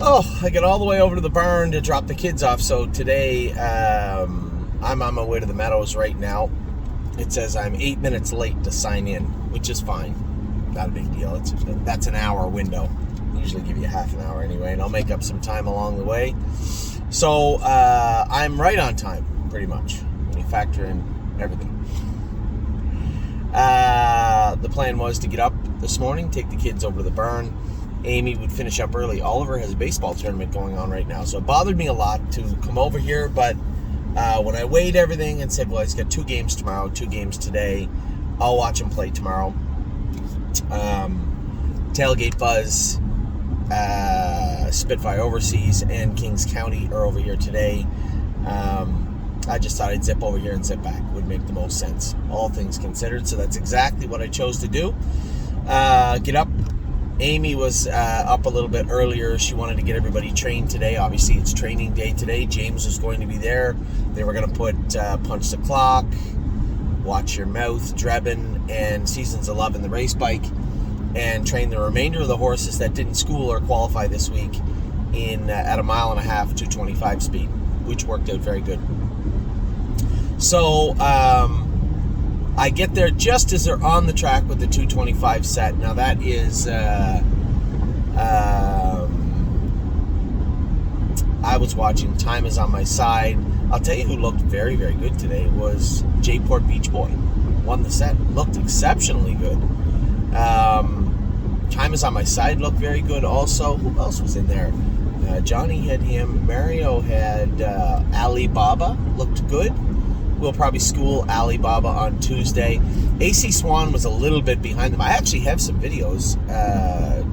Oh, I get all the way over to the barn to drop the kids off. So today, I'm on my way to the meadows right now. It says I'm 8 minutes late to sign in, which is fine. Not a big deal. That's an hour window. Usually give you half an hour anyway, and I'll make up some time along the way. So I'm right on time, pretty much, when you factor in everything. The plan was to get up this morning, take the kids over to the barn. Amy would finish up early. Oliver has a baseball tournament going on right now, so it bothered me a lot to come over here, but when I weighed everything and said, well, he's got 2 games tomorrow, 2 games today, I'll watch him play tomorrow. Tailgate Buzz, Spitfire Overseas, and Kings County are over here today. I just thought I'd zip over here and zip back. Would make the most sense, all things considered. So that's exactly what I chose to do. Get up. Amy was up a little bit earlier. She wanted to get everybody trained today. Obviously, it's training day today. James was going to be there. They were going to put Punch the Clock, Watch Your Mouth, Drebin, and Seasons of Love in the race bike, and train the remainder of the horses that didn't school or qualify this week in at a 1.5 mile, 225 speed, which worked out very good. So I get there just as they're on the track with the 225 set. Now that is, I was watching Time Is On My Side. I'll tell you who looked very, very good today was J-Port Beach Boy. Won the set, looked exceptionally good. Time Is On My Side looked very good also. Who else was in there? Johnny had him. Mario had Alibaba, looked good. We'll probably school Alibaba on Tuesday. AC Swan was a little bit behind them. I actually have some videos,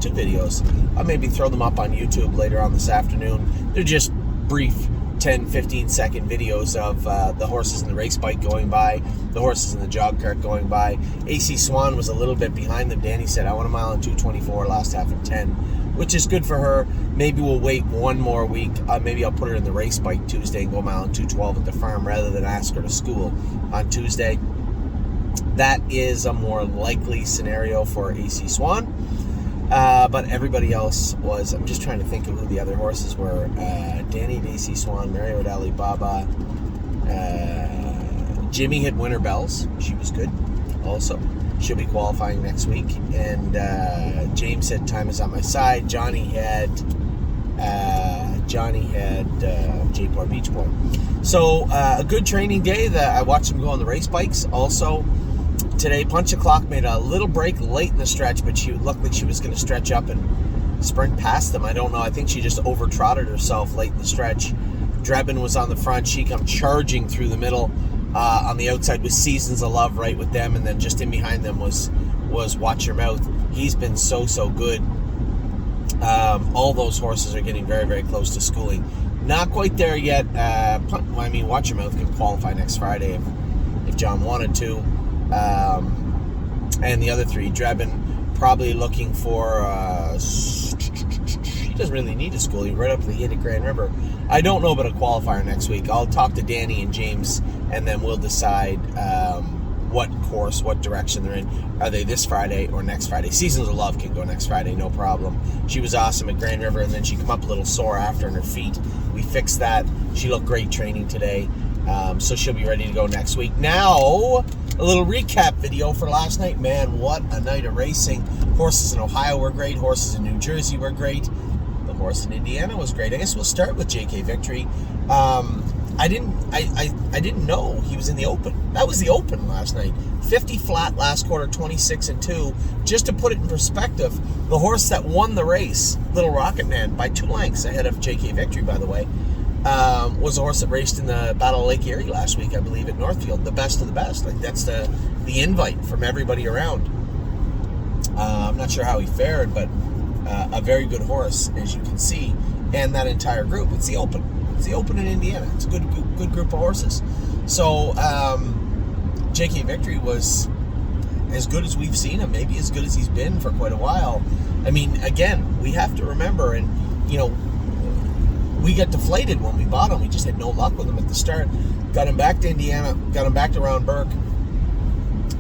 2 videos. I'll maybe throw them up on YouTube later on this afternoon. They're just brief 10, 15-second videos of the horses in the race bike going by, the horses in the jog cart going by. AC Swan was a little bit behind them. Danny said, I went 1 mile and 224, last half in 10, which is good for her. Maybe we'll wait 1 more week. Maybe I'll put her in the race bike Tuesday and go 1 mile and 212 at the farm rather than ask her to school on Tuesday. That is a more likely scenario for AC Swan. But everybody else was, I'm just trying to think of who the other horses were. Danny at AC Swan, Mario at Alibaba. Jimmy had Winter Bells. She was good also. She'll be qualifying next week. And James said Time Is On My Side. Johnny had J-Port Beach Boy. So a good training day. I watched him go on the race bikes also. Today, Punch the Clock made a little break late in the stretch, but she looked like she was going to stretch up and sprint past them. I don't know. I think she just over-trotted herself late in the stretch. Drebin was on the front. She come charging through the middle. On the outside was Seasons of Love right with them, and then just in behind them was Watch Your Mouth. He's been so good. All those horses are getting very, very close to schooling. Not quite there yet. Watch Your Mouth can qualify next Friday if John wanted to. And the other 3, Drebin, probably looking for, he doesn't really need a school. He's right up the gate at Grand River. I don't know about a qualifier next week. I'll talk to Danny and James, and then we'll decide what course, what direction they're in. Are they this Friday or next Friday? Seasons of Love can go next Friday, no problem. She was awesome at Grand River, and then she come up a little sore after in her feet. We fixed that. She looked great training today. So she'll be ready to go next week. Now, a little recap video for last night. Man, what a night of racing. Horses in Ohio were great. Horses in New Jersey were great. The horse in Indiana was great. I guess we'll start with JK Victory. I didn't know he was in the Open. That was the Open last night. 50 flat last quarter, 26-2. Just to put it in perspective, the horse that won the race, Little Rocket Man, by 2 lengths ahead of JK Victory, by the way, was a horse that raced in the Battle of Lake Erie last week, I believe, at Northfield. The best of the best. Like, that's the invite from everybody around. I'm not sure how he fared, but a very good horse, as you can see, and that entire group. It's the Open. It's the Open in Indiana. It's a good group of horses. So JK Victory was as good as we've seen him, maybe as good as he's been for quite a while. I mean, again, we have to remember, and we got deflated when we bought him. We just had no luck with him at the start. Got him back to Indiana, got him back to Round Burke,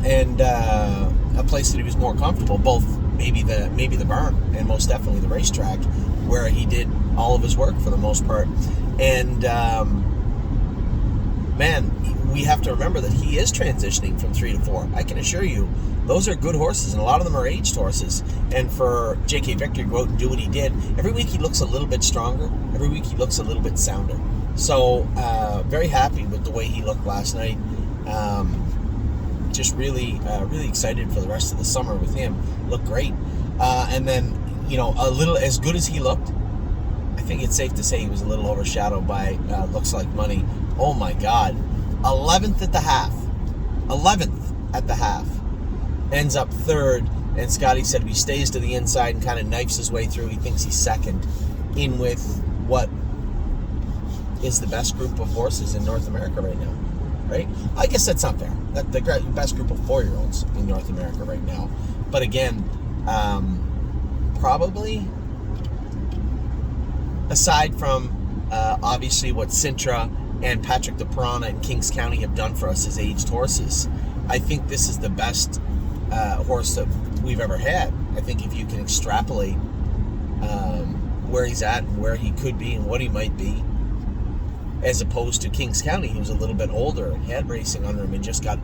and a place that he was more comfortable, both maybe the barn, and most definitely the racetrack, where he did all of his work for the most part. And man, we have to remember that he is transitioning from 3 to 4. I can assure you, those are good horses, and a lot of them are aged horses. And for J.K. Victory to go out and do what he did, every week he looks a little bit stronger. Every week he looks a little bit sounder. So very happy with the way he looked last night. Just really excited for the rest of the summer with him. Looked great. And then, a little, as good as he looked, I think it's safe to say he was a little overshadowed by Looks Like Money. Oh my God. 11th at the half. 11th at the half. Ends up third. And Scotty said if he stays to the inside and kind of knifes his way through, he thinks he's second in with what is the best group of horses in North America right now. Right? I guess that's not fair. That's the best group of 4-year-olds in North America right now. But again, probably, aside from obviously what Sintra and Patrick de Piranha and Kings County have done for us as aged horses, I think this is the best horse that we've ever had. I think if you can extrapolate where he's at and where he could be and what he might be, as opposed to Kings County, who's a little bit older and had racing under him and just got,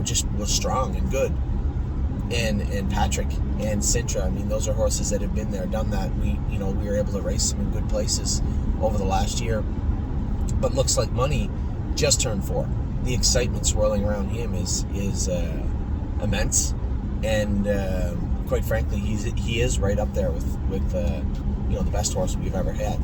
just was strong and good. And Patrick and Sintra, I mean, those are horses that have been there, done that. We were able to race them in good places over the last year. But Looks Like Money just turned 4. The excitement swirling around him is immense, and quite frankly, he is right up there with the best horse we've ever had.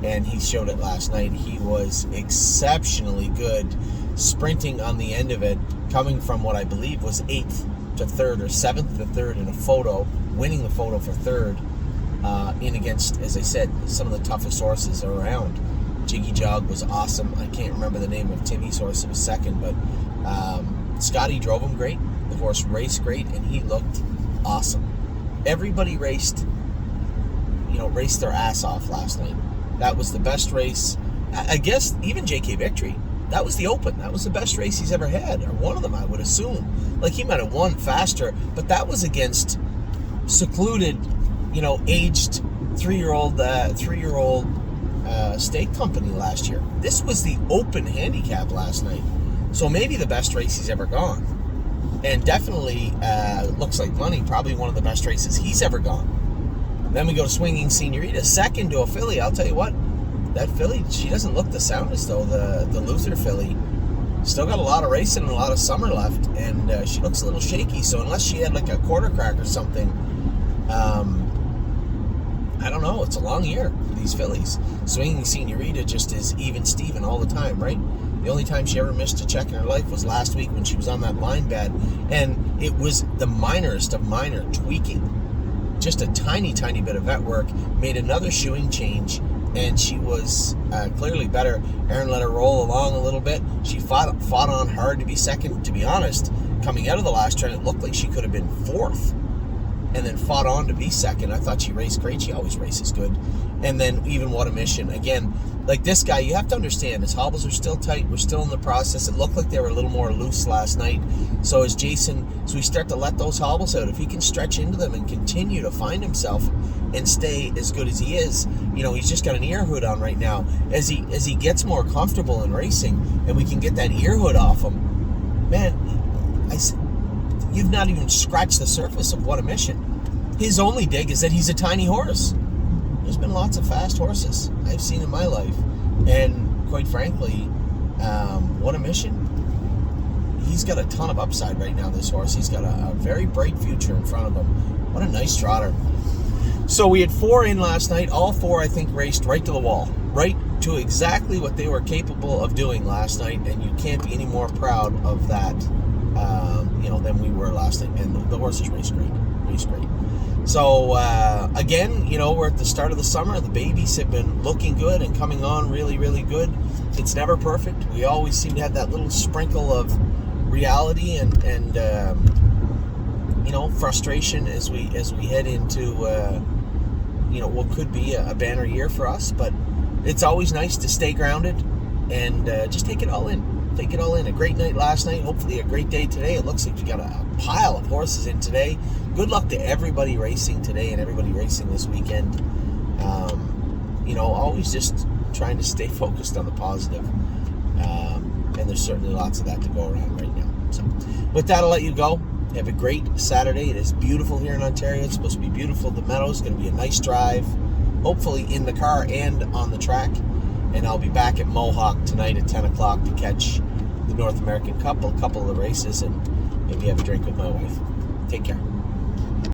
And he showed it last night. He was exceptionally good, sprinting on the end of it, coming from what I believe was 8th to 3rd or 7th to 3rd in a photo, winning the photo for 3rd, in against, as I said, some of the toughest horses around. Jiggy Jog was awesome. I can't remember the name of Timmy's horse. It was second, but Scotty drove him great. The horse raced great, and he looked awesome. Everybody raced their ass off last night. That was the best race. I guess even J.K. Victory, that was the Open. That was the best race he's ever had, or one of them, I would assume. Like, he might have won faster, but that was against secluded, aged three-year-old stake company last year. This was the Open handicap last night. So maybe the best race he's ever gone. And definitely Looks Like Money, probably one of the best races he's ever gone. Then we go to Swinging Senorita, second to a filly. I'll tell you what, that filly, she doesn't look the soundest, though. The Luther filly still got a lot of racing and a lot of summer left, and she looks a little shaky. So unless she had like a quarter crack or something, I don't know. It's a long year for these fillies. Swinging Senorita just is even Steven all the time, right? The only time she ever missed a check in her life was last week when she was on that line bed, and it was the minorest of minor tweaking. Just a tiny bit of vet work, made another shoeing change, and she was clearly better. Aaron let her roll along a little bit. She fought on hard to be second. To be honest, coming out of the last turn, it looked like she could have been 4th, and then fought on to be second. I thought she raced great. She always races good. And then even What a Mission. Again, like this guy, you have to understand, his hobbles are still tight. We're still in the process. It looked like they were a little more loose last night. So as we start to let those hobbles out, if he can stretch into them and continue to find himself and stay as good as he is, he's just got an ear hood on right now. As he gets more comfortable in racing and we can get that ear hood off him, man, you've not even scratched the surface of What a Mission. His only dig is that he's a tiny horse. There's been lots of fast horses I've seen in my life, and quite frankly, What a Mission, he's got a ton of upside right now, this horse. He's got a very bright future in front of him. What a nice trotter. So we had 4 in last night. All 4, I think, raced right to the wall, right to exactly what they were capable of doing last night, and you can't be any more proud of that than we were last night. And the horses raced great. So, again, we're at the start of the summer. The babies have been looking good and coming on really, really good. It's never perfect. We always seem to have that little sprinkle of reality and frustration as we head into, what could be a banner year for us. But it's always nice to stay grounded and just take it all in. take it all in. A great night last night. Hopefully a great day today. It looks like we got a pile of horses in today. Good luck to everybody racing today and everybody racing this weekend. Always just trying to stay focused on the positive. And there's certainly lots of that to go around right now. So with that, I'll let you go. Have a great Saturday. It is beautiful here in Ontario. It's supposed to be beautiful. The Meadows going to be a nice drive, hopefully in the car and on the track. And I'll be back at Mohawk tonight at 10 o'clock to catch the North American Cup, a couple of the races, and maybe have a drink with my wife. Take care.